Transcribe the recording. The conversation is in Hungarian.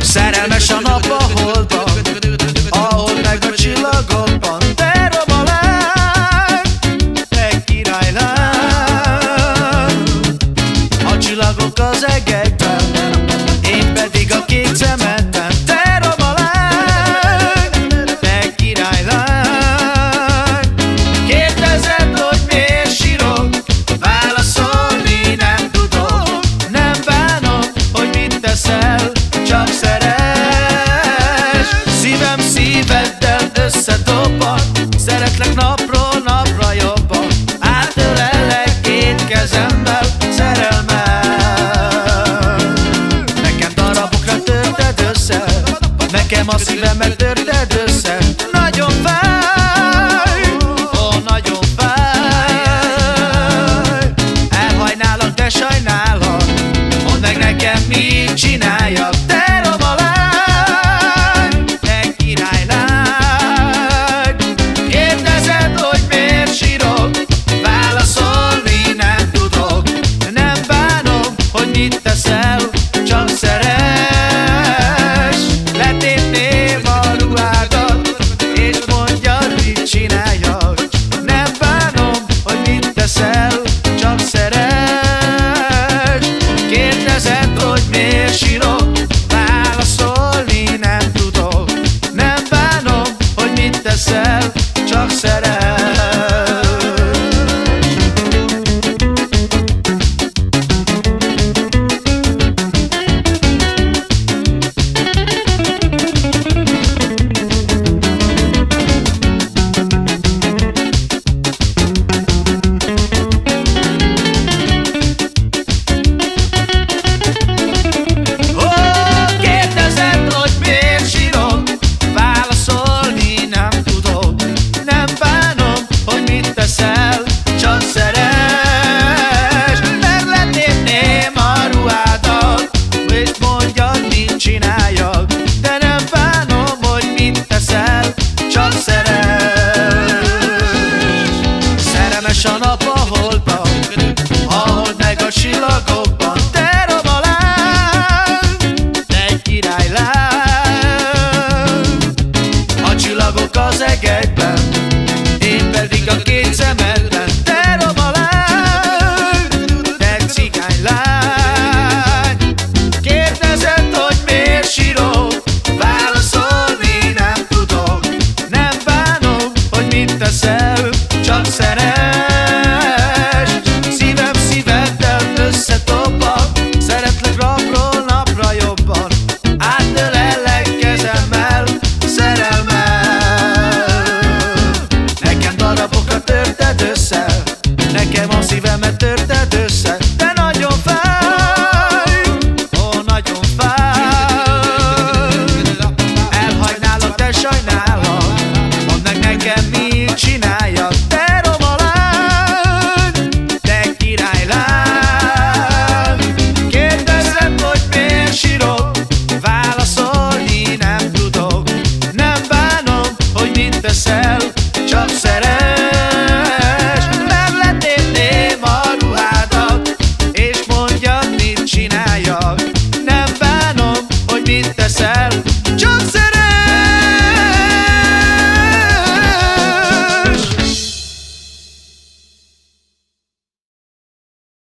Szerelmes a nap a holdban, ahol meg a csillagokban. Te romalány, te királylány, a csillagok az egekben, én pedig a kék szemedben. Te romalány, te királylány, kérdezed, hogy miért sírok, válaszolni nem tudok. Nem bánom, hogy mit teszel, csak szeress. Szívem szíveddel összedobban, szeretlek napról napra jobban. Átölellek két kezemmel, szerelmem. Nekem darabokra törted össze, nekem a szívemet törted össze. Nagyon fáj, ó, nagyon fáj. Elhajnálak, de sajnálok, mondd meg nekem, mit csináljak. Te romalány, te királylány, kérdezed, hogy miért sírok, válaszolni nem tudok. Nem bánom, hogy mit teszel, csak szeress. Letépném a ruhádat, és mondjad, mit csináljak. Nem bánom, hogy mit teszel, csak szeress. Kérdezed, hogy miért sírok, válaszolni nem tudok. Nem bánom, hogy mit teszel, csak szeress. Csak szeress, mert letépném a ruhádat, és mondjad, mit csináljak. De nem bánom, hogy mit teszel, csak szeress. Szerelmes a nap a holdban, a hold meg a csillagokban. Te romalány, te királylány, a csillagok az egekben,